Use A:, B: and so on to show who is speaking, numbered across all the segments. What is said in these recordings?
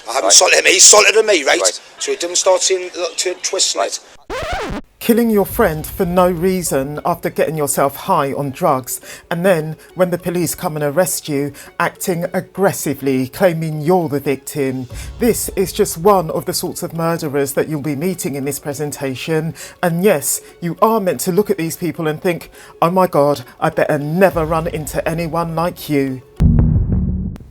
A: I haven't salted him, he's salted me, right? So he didn't start saying to twist it.
B: Killing your friend for no reason after getting yourself high on drugs, and then when the police come and arrest you, acting aggressively, claiming you're the victim. This is just one of the sorts of murderers that you'll be meeting in this presentation. And yes, you are meant to look at these people and think, oh my God, I better never run into anyone like you.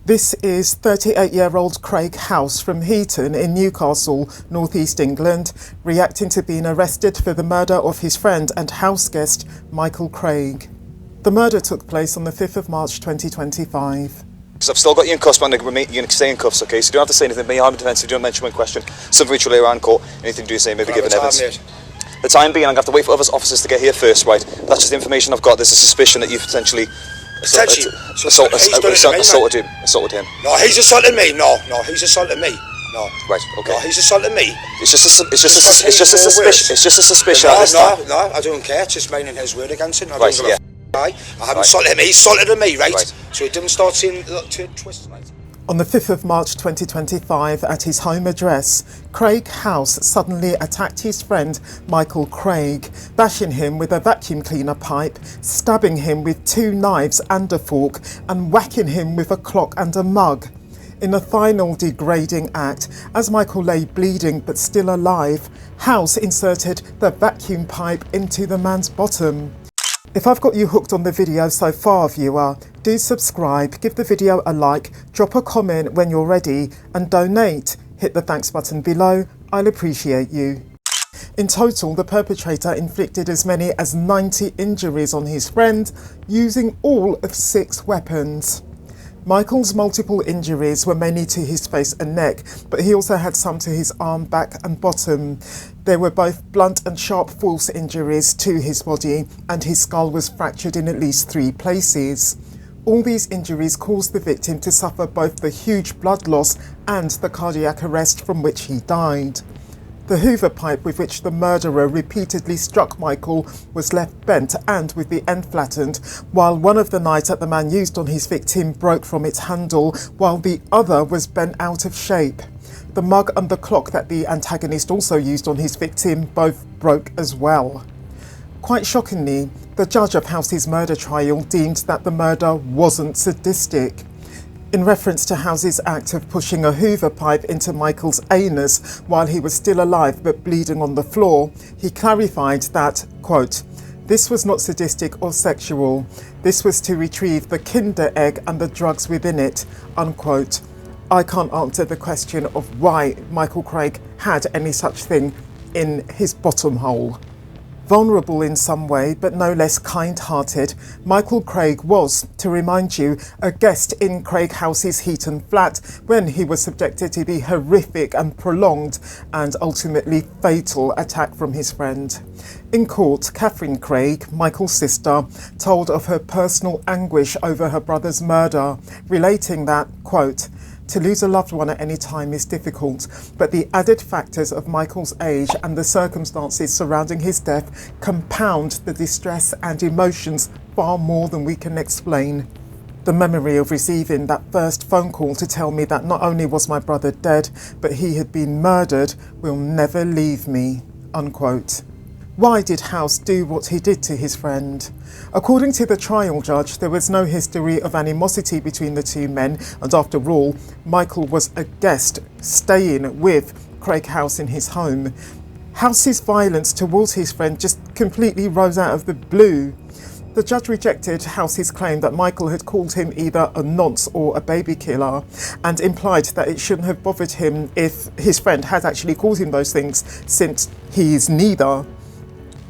B: This is 38-year-old Craig Howse from Heaton in Newcastle, North East England, reacting to being arrested for the murder of his friend and house guest, Michael Craig. The murder took place on the 5th of March 2025.
C: So I've still got you in cuffs, man. You're going to stay in cuffs, okay? So you don't have to say anything. Me, I'm in defence. You don't mention one question. Something which will later on court. Anything do say, maybe given evidence. The time being, I'm going to have to wait for other officers to get here first, right? That's just the information I've got. There's a suspicion that you've potentially assaulted him.
A: No, he's assaulted me. No, he's assaulted me. No.
C: Right. Okay.
A: No, he's assaulted me.
C: It's just a suspicion. It's just a suspicion.
A: No, I don't care. It's just meaning his word against him.
C: Right. Yeah.
A: I haven't assaulted him. He's assaulted me, right? So he didn't start saying to twist it.
B: On the 5th of March 2025, at his home address, Craig Howse suddenly attacked his friend Michael Craig, bashing him with a vacuum cleaner pipe, stabbing him with 2 knives and a fork, and whacking him with a clock and a mug. In a final degrading act, as Michael lay bleeding but still alive, Howse inserted the vacuum pipe into the man's bottom. If I've got you hooked on the video so far, viewer, do subscribe, give the video a like, drop a comment when you're ready, and donate. Hit the thanks button below, I'll appreciate you. In total, the perpetrator inflicted as many as 90 injuries on his friend, using all of 6 weapons. Michael's multiple injuries were mainly to his face and neck, but he also had some to his arm, back and bottom. There were both blunt and sharp force injuries to his body, and his skull was fractured in at least 3 places. All these injuries caused the victim to suffer both the huge blood loss and the cardiac arrest from which he died. The Hoover pipe with which the murderer repeatedly struck Michael was left bent and with the end flattened, while one of the knives that the man used on his victim broke from its handle, while the other was bent out of shape. The mug and the clock that the antagonist also used on his victim both broke as well. Quite shockingly, the judge of Howse's murder trial deemed that the murder wasn't sadistic. In reference to Howse's act of pushing a Hoover pipe into Michael's anus while he was still alive but bleeding on the floor, he clarified that, quote, "This was not sadistic or sexual. This was to retrieve the Kinder egg and the drugs within it," unquote. I can't answer the question of why Michael Craig had any such thing in his bottom hole. Vulnerable in some way, but no less kind-hearted, Michael Craig was, to remind you, a guest in Craig Howse's Heaton flat when he was subjected to the horrific and prolonged and ultimately fatal attack from his friend. In court, Catherine Craig, Michael's sister, told of her personal anguish over her brother's murder, relating that, quote, "To lose a loved one at any time is difficult, but the added factors of Michael's age and the circumstances surrounding his death compound the distress and emotions far more than we can explain. The memory of receiving that first phone call to tell me that not only was my brother dead, but he had been murdered will never leave me," unquote. Why did Howse do what he did to his friend? According to the trial judge, there was no history of animosity between the 2 men, and after all, Michael was a guest staying with Craig Howse in his home. Howse's violence towards his friend just completely rose out of the blue. The judge rejected Howse's claim that Michael had called him either a nonce or a baby killer, and implied that it shouldn't have bothered him if his friend had actually called him those things, since he is neither.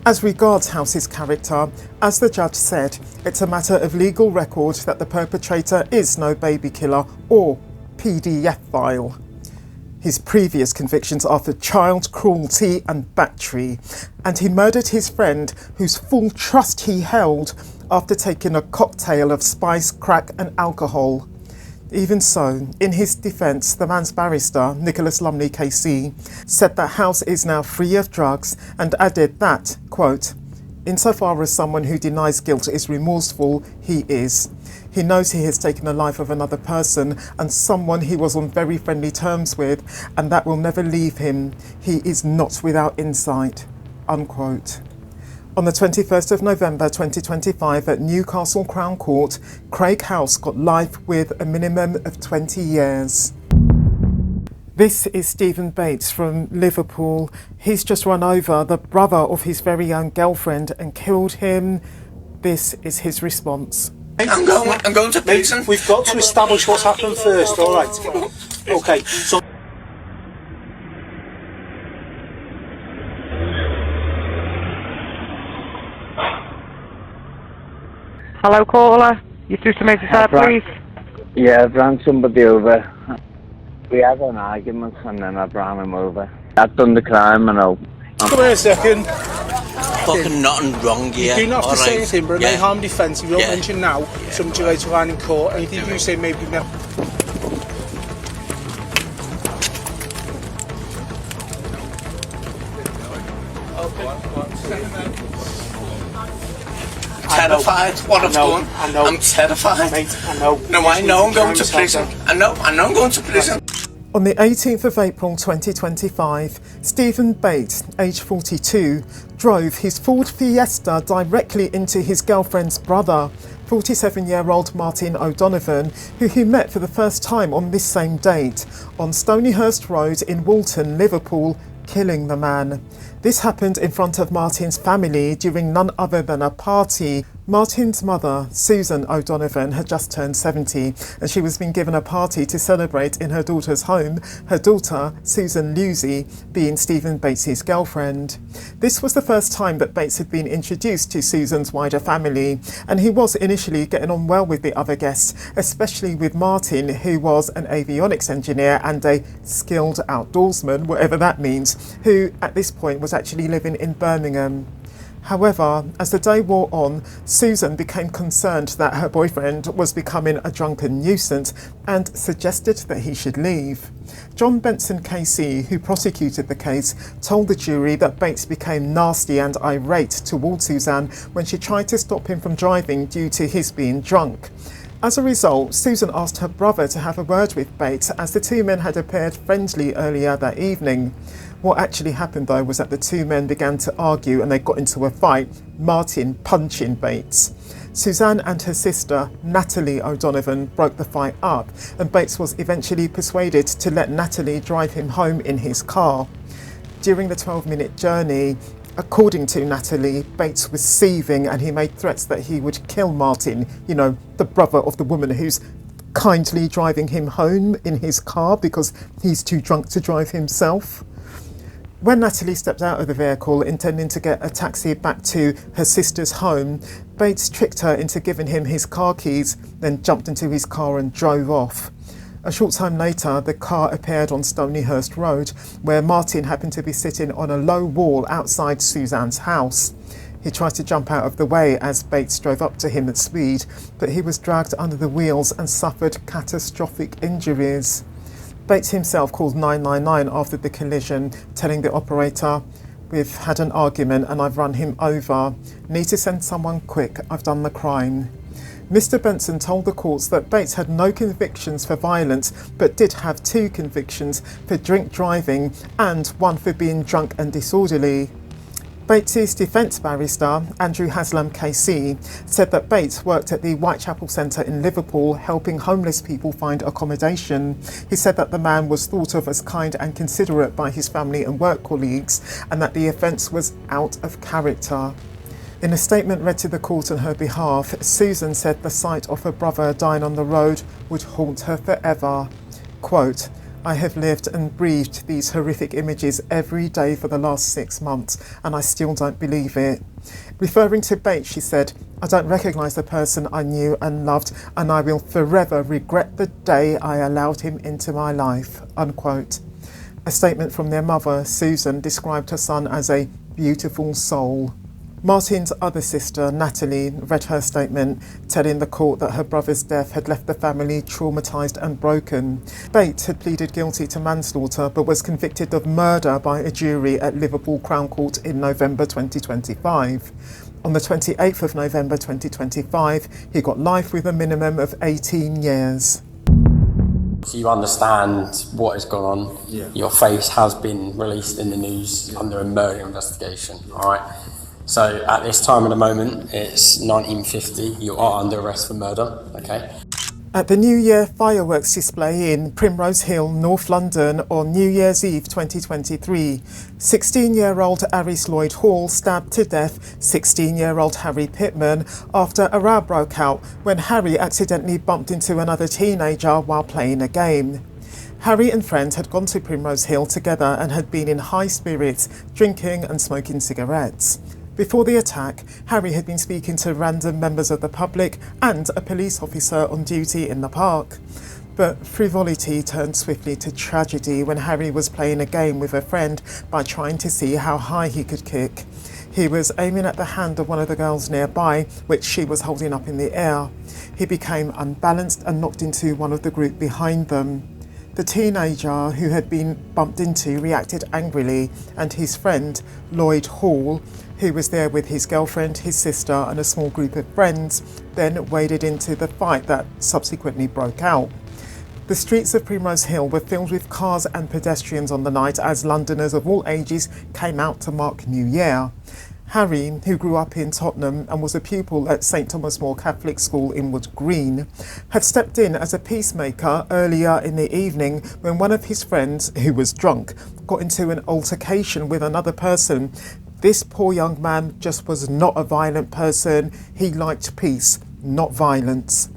B: As regards Howse's character, as the judge said, it's a matter of legal record that the perpetrator is no baby killer or paedophile. His previous convictions are for child cruelty and battery, and he murdered his friend whose full trust he held after taking a cocktail of spice, crack and alcohol. Even so, in his defence, the man's barrister, Nicholas Lumley KC, said that Howse is now free of drugs and added that, quote, "Insofar as someone who denies guilt is remorseful, he is. He knows he has taken the life of another person and someone he was on very friendly terms with, and that will never leave him. He is not without insight." Unquote. On the 21st of November 2025 at Newcastle Crown Court, Craig Howse got life with a minimum of 20 years. This is Stephen Bates from Liverpool. He's just run over the brother of his very own girlfriend and killed him. This is his response.
D: I'm going to prison.
A: We've got to establish what's happened first, all right? Okay, so...
E: Hello, caller. You through to Major Side, please?
F: Yeah, I've rang somebody over. We had an argument and then I ran him over. I've done the crime, I know.
A: Come here a second.
D: Fucking nothing wrong here.
A: You do not have to say anything, but no harm defence. You don't
D: Yeah.
A: mention now, something you later on in court. Anything you say maybe...
D: Terrified what I've done.
A: I know.
D: I'm terrified.
A: Mate, I know.
D: No, I know I'm going to prison. I know I'm going to prison.
B: On the 18th of April 2025, Stephen Bates, aged 42, drove his Ford Fiesta directly into his girlfriend's brother, 47-year-old Martin O'Donovan, who he met for the first time on this same date, on Stonyhurst Road in Walton, Liverpool, killing the man. This happened in front of Martin's family during none other than a party. Martin's mother, Susan O'Donovan, had just turned 70 and she was being given a party to celebrate in her daughter's home, her daughter, Susan Lucy, being Stephen Bates' girlfriend. This was the first time that Bates had been introduced to Susan's wider family, and he was initially getting on well with the other guests, especially with Martin, who was an avionics engineer and a skilled outdoorsman, whatever that means, who at this point was actually living in Birmingham. However, as the day wore on, Susan became concerned that her boyfriend was becoming a drunken nuisance and suggested that he should leave. John Benson KC, who prosecuted the case, told the jury that Bates became nasty and irate towards Susan when she tried to stop him from driving due to his being drunk. As a result, Susan asked her brother to have a word with Bates, as the two men had appeared friendly earlier that evening. What actually happened though was that the two men began to argue and they got into a fight, Martin punching Bates. Suzanne and her sister, Natalie O'Donovan, broke the fight up, and Bates was eventually persuaded to let Natalie drive him home in his car. During the 12-minute journey, according to Natalie, Bates was seething and he made threats that he would kill Martin, the brother of the woman who's kindly driving him home in his car because he's too drunk to drive himself. When Natalie stepped out of the vehicle, intending to get a taxi back to her sister's home, Bates tricked her into giving him his car keys, then jumped into his car and drove off. A short time later, the car appeared on Stonyhurst Road, where Martin happened to be sitting on a low wall outside Suzanne's house. He tried to jump out of the way as Bates drove up to him at speed, but he was dragged under the wheels and suffered catastrophic injuries. Bates himself called 999 after the collision, telling the operator, "We've had an argument and I've run him over. Need to send someone quick, I've done the crime." Mr Benson told the courts that Bates had no convictions for violence, but did have 2 convictions for drink driving and 1 for being drunk and disorderly. Bates' defence barrister, Andrew Haslam KC, said that Bates worked at the Whitechapel Centre in Liverpool helping homeless people find accommodation. He said that the man was thought of as kind and considerate by his family and work colleagues, and that the offence was out of character. In a statement read to the court on her behalf, Susan said the sight of her brother dying on the road would haunt her forever. Quote, "I have lived and breathed these horrific images every day for the last 6 months, and I still don't believe it." Referring to Bates, she said, "I don't recognise the person I knew and loved, and I will forever regret the day I allowed him into my life." Unquote. A statement from their mother, Susan, described her son as a beautiful soul. Martin's other sister, Natalie, read her statement, telling the court that her brother's death had left the family traumatised and broken. Bates had pleaded guilty to manslaughter but was convicted of murder by a jury at Liverpool Crown Court in November 2025. On the 28th of November 2025, he got life with a minimum of 18 years.
G: So you understand what has gone on. Yeah. Your face has been released in the news under a murder investigation. All right. So at this time of the moment, it's 1950. You are under arrest for murder. Okay.
B: At the New Year fireworks display in Primrose Hill, North London on New Year's Eve 2023, 16-year-old Areece Lloyd-Hall stabbed to death 16-year-old Harry Pittman after a row broke out when Harry accidentally bumped into another teenager while playing a game. Harry and friends had gone to Primrose Hill together and had been in high spirits, drinking and smoking cigarettes. Before the attack, Harry had been speaking to random members of the public and a police officer on duty in the park. But frivolity turned swiftly to tragedy when Harry was playing a game with a friend by trying to see how high he could kick. He was aiming at the hand of one of the girls nearby, which she was holding up in the air. He became unbalanced and knocked into one of the group behind them. The teenager who had been bumped into reacted angrily, and his friend, Lloyd-Hall, who was there with his girlfriend, his sister and a small group of friends, then waded into the fight that subsequently broke out. The streets of Primrose Hill were filled with cars and pedestrians on the night as Londoners of all ages came out to mark New Year. Harry, who grew up in Tottenham and was a pupil at St Thomas More Catholic School in Wood Green, had stepped in as a peacemaker earlier in the evening when one of his friends, who was drunk, got into an altercation with another person. This poor young man just was not a violent person. He liked peace, not violence.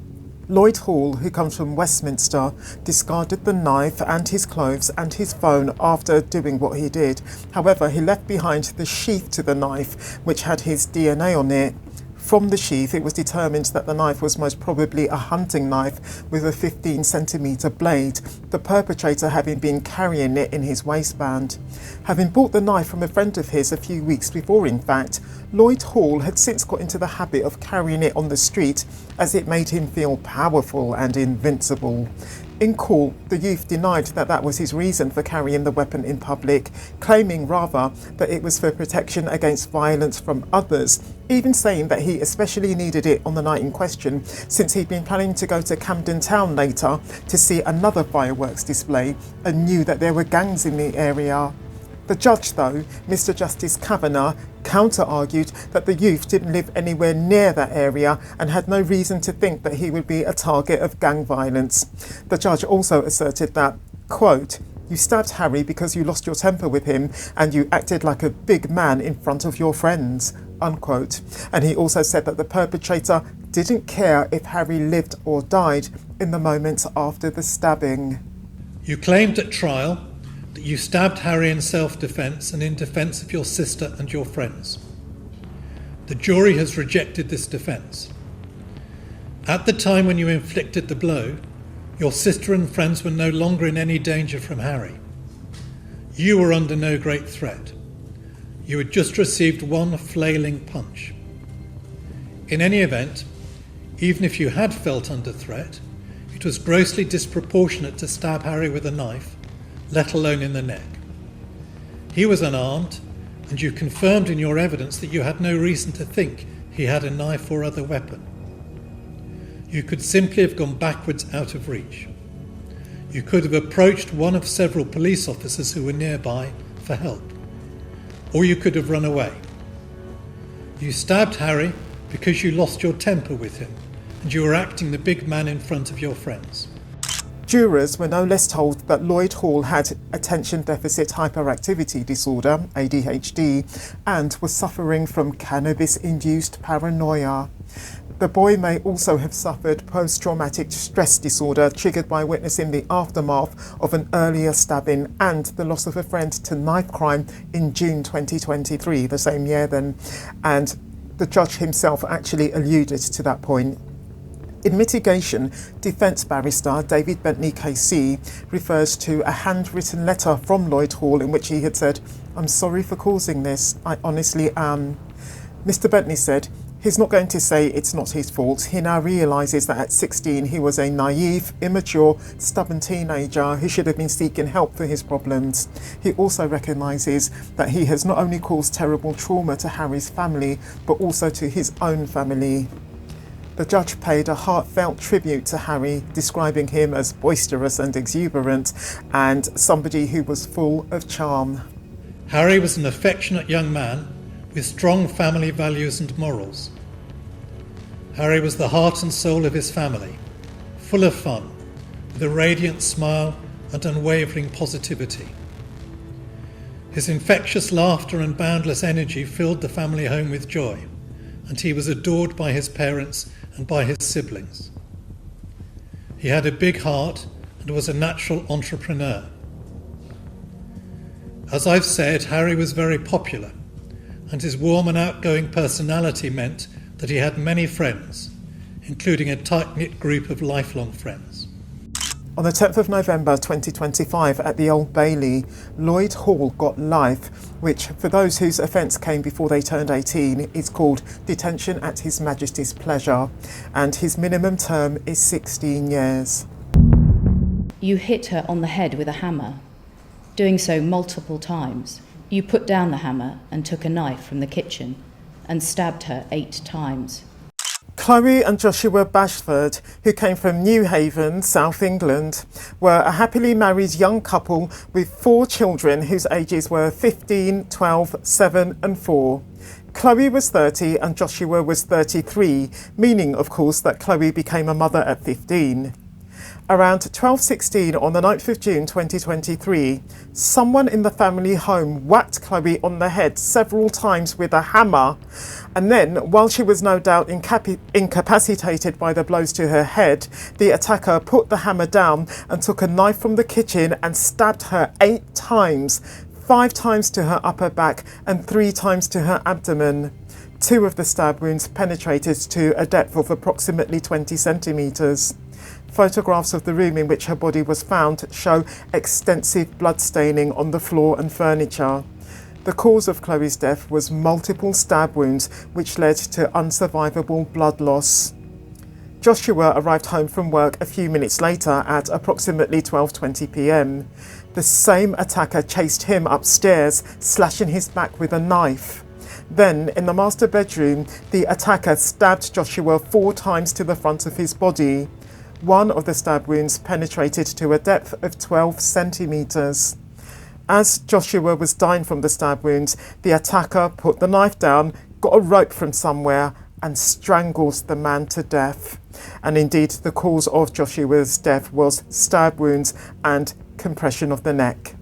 B: Lloyd-Hall, who comes from Westminster, discarded the knife and his clothes and his phone after doing what he did. However, he left behind the sheath to the knife, which had his DNA on it. From the sheath, it was determined that the knife was most probably a hunting knife with a 15cm blade, the perpetrator having been carrying it in his waistband. Having bought the knife from a friend of his a few weeks before, in fact, Lloyd-Hall had since got into the habit of carrying it on the street as it made him feel powerful and invincible. In court, the youth denied that that was his reason for carrying the weapon in public, claiming rather that it was for protection against violence from others, even saying that he especially needed it on the night in question since he'd been planning to go to Camden Town later to see another fireworks display and knew that there were gangs in the area. The judge, though, Mr Justice Kavanagh, counter-argued that the youth didn't live anywhere near that area and had no reason to think that he would be a target of gang violence. The judge also asserted that, quote, "You stabbed Harry because you lost your temper with him and you acted like a big man in front of your friends," unquote. And he also said that the perpetrator didn't care if Harry lived or died in the moments after the stabbing.
H: You claimed at trial that you stabbed Harry in self-defence and in defence of your sister and your friends. The jury has rejected this defence. At the time when you inflicted the blow, your sister and friends were no longer in any danger from Harry. You were under no great threat. You had just received one flailing punch. In any event, even if you had felt under threat, it was grossly disproportionate to stab Harry with a knife, let alone in the neck. He was unarmed, and you confirmed in your evidence that you had no reason to think he had a knife or other weapon. You could simply have gone backwards out of reach. You could have approached one of several police officers who were nearby for help, or you could have run away. You stabbed Harry because you lost your temper with him, and you were acting the big man in front of your friends.
B: Jurors were no less told that Lloyd-Hall had attention deficit hyperactivity disorder, ADHD, and was suffering from cannabis-induced paranoia. The boy may also have suffered post-traumatic stress disorder triggered by witnessing the aftermath of an earlier stabbing and the loss of a friend to knife crime in June 2023, the same year then, and the judge himself actually alluded to that point. In mitigation, defence barrister David Bentley KC refers to a handwritten letter from Lloyd-Hall in which he had said, "I'm sorry for causing this, I honestly am." Mr Bentley said, He's not going to say it's not his fault. He now realises that at 16 he was a naive, immature, stubborn teenager who should have been seeking help for his problems. He also recognises that he has not only caused terrible trauma to Harry's family, but also to his own family. The judge paid a heartfelt tribute to Harry, describing him as boisterous and exuberant and somebody who was full of charm.
H: Harry was an affectionate young man with strong family values and morals. Harry was the heart and soul of his family, full of fun, with a radiant smile and unwavering positivity. His infectious laughter and boundless energy filled the family home with joy, and he was adored by his parents and by his siblings. He had a big heart and was a natural entrepreneur. As I've said, Harry was very popular, and his warm and outgoing personality meant that he had many friends, including a tight-knit group of lifelong friends.
B: On the 10th of November 2025 at the Old Bailey, Lloyd-Hall got life, which for those whose offence came before they turned 18 is called detention at His Majesty's pleasure, and his minimum term is 16 years.
I: You hit her on the head with a hammer, doing so multiple times. You put down the hammer and took a knife from the kitchen and stabbed her 8 times.
B: Chloe and Joshua Bashford, who came from New Haven, South England, were a happily married young couple with 4 children whose ages were 15, 12, 7 and 4. Chloe was 30 and Joshua was 33, meaning, of course, that Chloe became a mother at 15. Around 12:16 on the 9th of June 2023, someone in the family home whacked Chloe on the head several times with a hammer, and then, while she was no doubt incapacitated by the blows to her head, the attacker put the hammer down and took a knife from the kitchen and stabbed her 8 times, 5 times to her upper back and 3 times to her abdomen. 2 of the stab wounds penetrated to a depth of approximately 20 centimetres. Photographs of the room in which her body was found show extensive blood staining on the floor and furniture. The cause of Chloe's death was multiple stab wounds, which led to unsurvivable blood loss. Joshua arrived home from work a few minutes later at approximately 12:20 p.m. The same attacker chased him upstairs, slashing his back with a knife. Then, in the master bedroom, the attacker stabbed Joshua 4 times to the front of his body. 1 of the stab wounds penetrated to a depth of 12 centimetres. As Joshua was dying from the stab wounds, the attacker put the knife down, got a rope from somewhere and strangled the man to death. And indeed, the cause of Joshua's death was stab wounds and compression of the neck.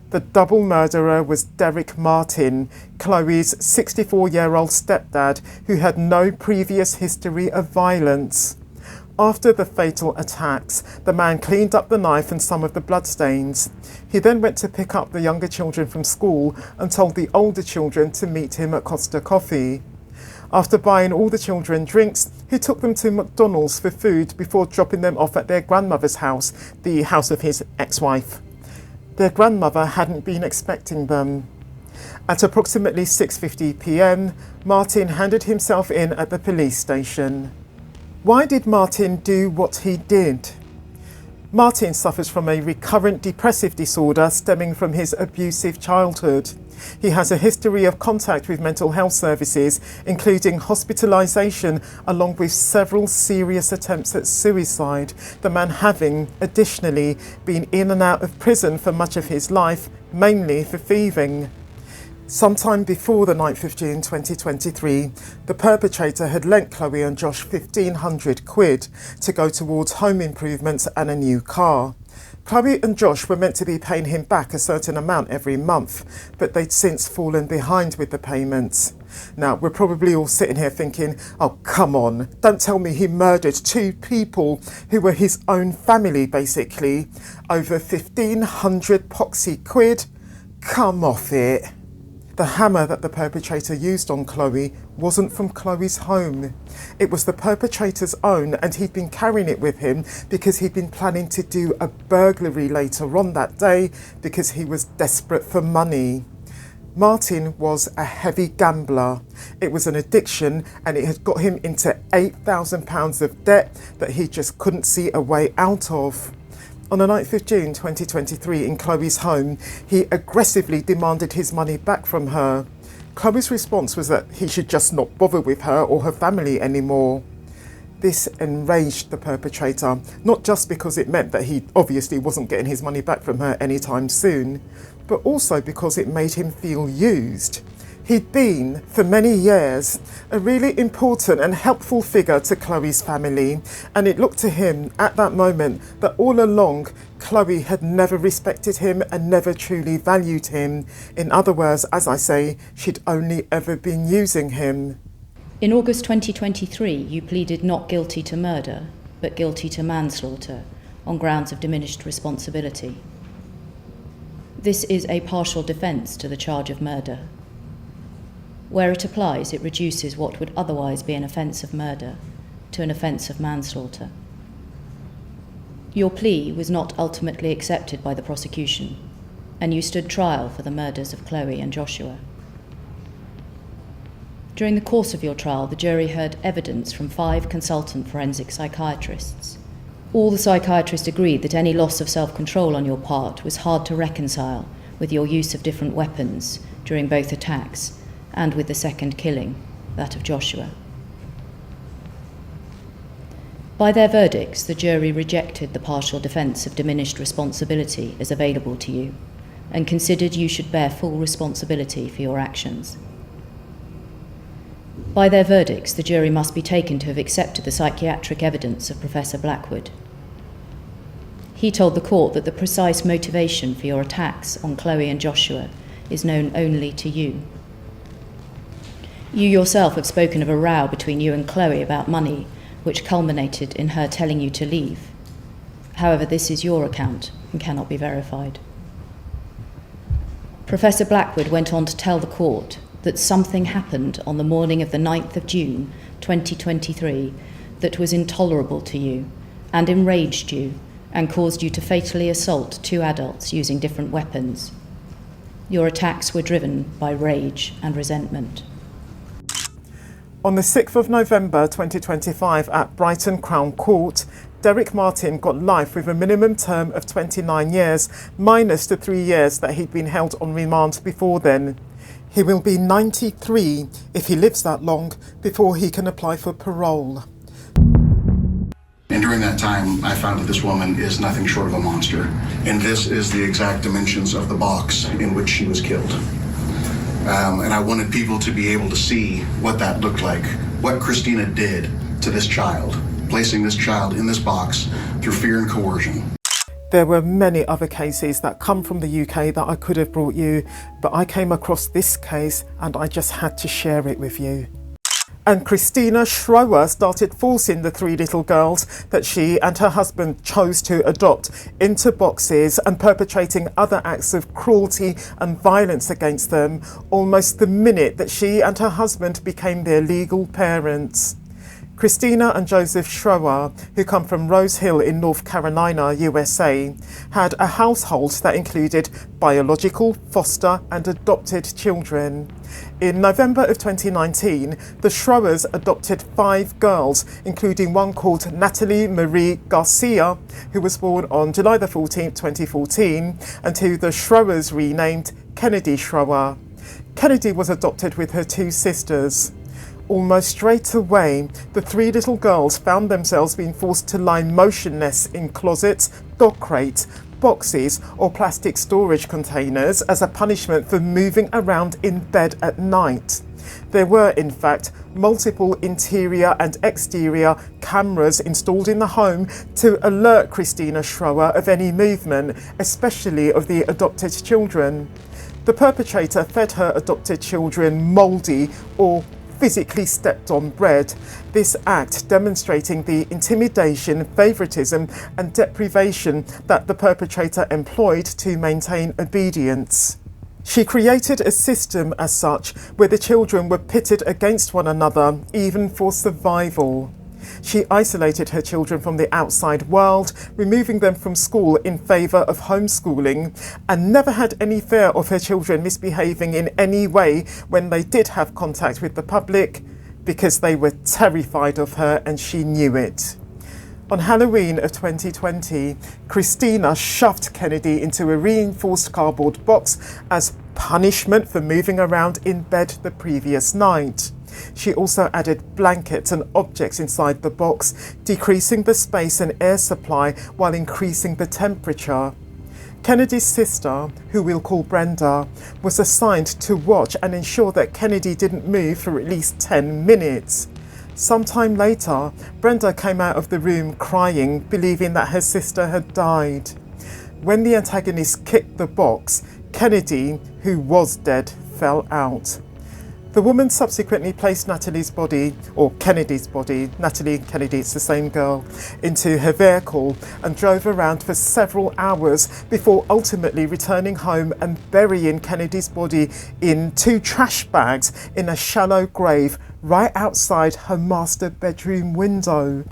B: The double murderer was Derek Martin, Chloe's 64-year-old stepdad, who had no previous history of violence. After the fatal attacks, the man cleaned up the knife and some of the bloodstains. He then went to pick up the younger children from school and told the older children to meet him at Costa Coffee. After buying all the children drinks, he took them to McDonald's for food before dropping them off at their grandmother's house, the house of his ex-wife. Their grandmother hadn't been expecting them. At approximately 6:50 p.m, Martin handed himself in at the police station. Why did Martin do what he did? Martin suffers from a recurrent depressive disorder stemming from his abusive childhood. He has a history of contact with mental health services, including hospitalisation, along with several serious attempts at suicide, the man having, additionally, been in and out of prison for much of his life, mainly for thieving. Sometime before the 9th of June 2023, the perpetrator had lent Chloe and Josh £1,500 to go towards home improvements and a new car. Chloe and Josh were meant to be paying him back a certain amount every month, but they'd since fallen behind with the payments. Now, we're probably all sitting here thinking, oh, come on, don't tell me he murdered 2 people who were his own family, basically, over 1,500 poxy quid? Come off it. The hammer that the perpetrator used on Chloe wasn't from Chloe's home. It was the perpetrator's own, and he'd been carrying it with him because he'd been planning to do a burglary later on that day because he was desperate for money. Martin was a heavy gambler. It was an addiction and it had got him into £8,000 of debt that he just couldn't see a way out of. On the 9th of June 2023 in Chloe's home, he aggressively demanded his money back from her. Chloe's response was that he should just not bother with her or her family anymore. This enraged the perpetrator, not just because it meant that he obviously wasn't getting his money back from her anytime soon, but also because it made him feel used. He'd been, for many years, a really important and helpful figure to Chloe's family, and it looked to him at that moment that all along Chloe had never respected him and never truly valued him. In other words, as I say, she'd only ever been using him.
I: In August 2023, you pleaded not guilty to murder, but guilty to manslaughter on grounds of diminished responsibility. This is a partial defence to the charge of murder. Where it applies, it reduces what would otherwise be an offence of murder to an offence of manslaughter. Your plea was not ultimately accepted by the prosecution, and you stood trial for the murders of Chloe and Joshua. During the course of your trial, the jury heard evidence from 5 consultant forensic psychiatrists. All the psychiatrists agreed that any loss of self-control on your part was hard to reconcile with your use of different weapons during both attacks and with the second killing, that of Joshua. By their verdicts, the jury rejected the partial defence of diminished responsibility as available to you and considered you should bear full responsibility for your actions. By their verdicts, the jury must be taken to have accepted the psychiatric evidence of Professor Blackwood. He told the court that the precise motivation for your attacks on Chloe and Joshua is known only to you. You yourself have spoken of a row between you and Chloe about money, which culminated in her telling you to leave. However, this is your account and cannot be verified. Professor Blackwood went on to tell the court that something happened on the morning of the 9th of June 2023 that was intolerable to you and enraged you and caused you to fatally assault 2 adults using different weapons. Your attacks were driven by rage and resentment.
B: On the 6th of November 2025 at Brighton Crown Court, Derek Martin got life with a minimum term of 29 years, minus the 3 years that he'd been held on remand before then. He will be 93 if he lives that long before he can apply for parole.
J: And during that time, I found that this woman is nothing short of a monster. And this is the exact dimensions of the box in which she was killed. And I wanted people to be able to see what that looked like, what Crystina did to this child, placing this child in this box through fear and coercion.
B: There were many other cases that come from the UK that I could have brought you, but I came across this case and I just had to share it with you. And Crystina Schroer started forcing the 3 little girls that she and her husband chose to adopt into boxes and perpetrating other acts of cruelty and violence against them almost the minute that she and her husband became their legal parents. Crystina and Joseph Schroer, who come from Rose Hill in North Carolina, USA, had a household that included biological, foster and adopted children. In November of 2019, the Schroers adopted 5 girls, including one called Natalie Marie Garcia, who was born on July the 14th, 2014, and who the Schroers renamed Kennedy Schroer. Kennedy was adopted with her 2 sisters. Almost straight away, the 3 little girls found themselves being forced to lie motionless in closets, dog crates, boxes or plastic storage containers as a punishment for moving around in bed at night. There were, in fact, multiple interior and exterior cameras installed in the home to alert Crystina Schroer of any movement, especially of the adopted children. The perpetrator fed her adopted children mouldy or physically stepped on bread, this act demonstrating the intimidation, favouritism and deprivation that the perpetrator employed to maintain obedience. She created a system as such where the children were pitted against one another, even for survival. She isolated her children from the outside world, removing them from school in favour of homeschooling, and never had any fear of her children misbehaving in any way when they did have contact with the public, because they were terrified of her and she knew it. On Halloween of 2020, Crystina shoved Kennedy into a reinforced cardboard box as punishment for moving around in bed the previous night. She also added blankets and objects inside the box, decreasing the space and air supply while increasing the temperature. Kennedy's sister, who we'll call Brenda, was assigned to watch and ensure that Kennedy didn't move for at least 10 minutes. Sometime later, Brenda came out of the room crying, believing that her sister had died. When the antagonist kicked the box, Kennedy, who was dead, fell out. The woman subsequently placed Natalie's body, or Kennedy's body, Natalie Kennedy, it's the same girl, into her vehicle and drove around for several hours before ultimately returning home and burying Kennedy's body in 2 trash bags in a shallow grave right outside her master bedroom window.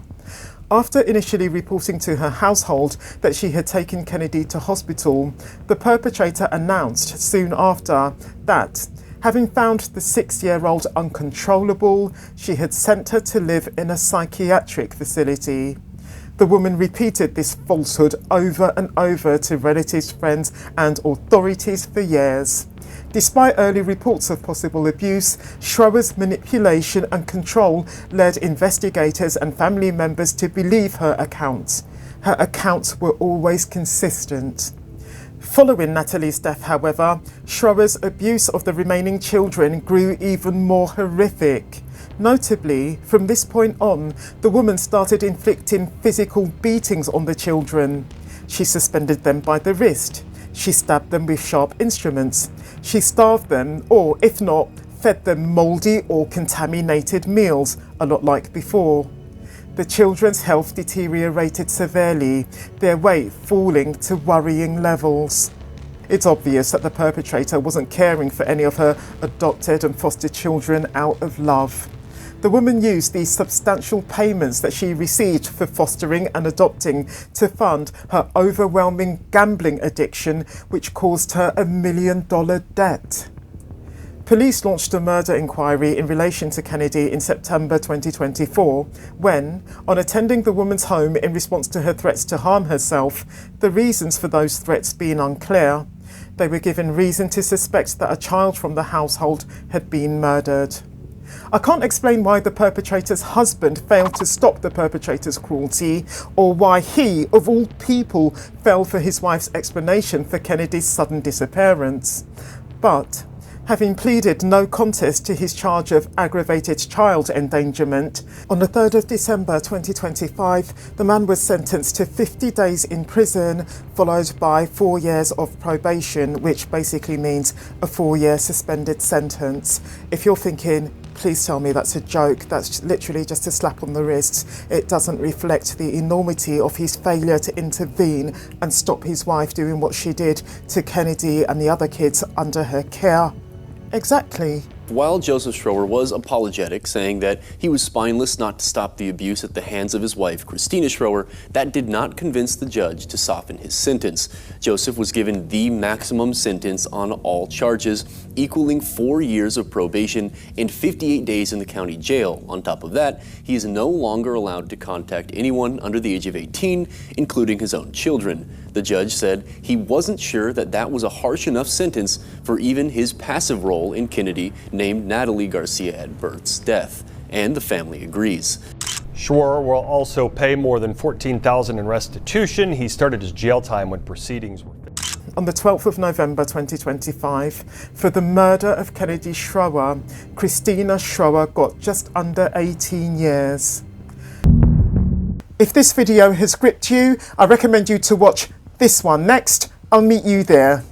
B: After initially reporting to her household that she had taken Kennedy to hospital, the perpetrator announced soon after that, having found the 6-year-old uncontrollable, she had sent her to live in a psychiatric facility. The woman repeated this falsehood over and over to relatives, friends, and authorities for years. Despite early reports of possible abuse, Schroer's manipulation and control led investigators and family members to believe her accounts. Her accounts were always consistent. Following Natalie's death, however, Schroer's abuse of the remaining children grew even more horrific. Notably, from this point on, the woman started inflicting physical beatings on the children. She suspended them by the wrist. She stabbed them with sharp instruments. She starved them, or if not, fed them mouldy or contaminated meals, a lot like before. The children's health deteriorated severely, their weight falling to worrying levels. It's obvious that the perpetrator wasn't caring for any of her adopted and fostered children out of love. The woman used these substantial payments that she received for fostering and adopting to fund her overwhelming gambling addiction, which caused her $1 million debt. Police launched a murder inquiry in relation to Kennedy in September 2024 when, on attending the woman's home in response to her threats to harm herself, the reasons for those threats being unclear, they were given reason to suspect that a child from the household had been murdered. I can't explain why the perpetrator's husband failed to stop the perpetrator's cruelty, or why he, of all people, fell for his wife's explanation for Kennedy's sudden disappearance. But having pleaded no contest to his charge of aggravated child endangerment, on the 3rd of December 2025, the man was sentenced to 50 days in prison, followed by 4 years of probation, which basically means a 4-year suspended sentence. If you're thinking, please tell me that's a joke, that's literally just a slap on the wrist, it doesn't reflect the enormity of his failure to intervene and stop his wife doing what she did to Kennedy and the other kids under her care. Exactly.
K: While Joseph Schroer was apologetic, saying that he was spineless not to stop the abuse at the hands of his wife, Crystina Schroer, that did not convince the judge to soften his sentence. Joseph was given the maximum sentence on all charges, equaling 4 years of probation and 58 days in the county jail. On top of that, he is no longer allowed to contact anyone under the age of 18, including his own children. The judge said he wasn't sure that that was a harsh enough sentence for even his passive role in Kennedy named Natalie Garcia at Bert's death, and the family agrees.
L: Schroer will also pay more than $14,000 in restitution. He started his jail time when proceedings were finished.
B: On the 12th of November 2025, for the murder of Kennedy Schroer, Crystina Schroer got just under 18 years. If this video has gripped you, I recommend you to watch this one next. I'll meet you there.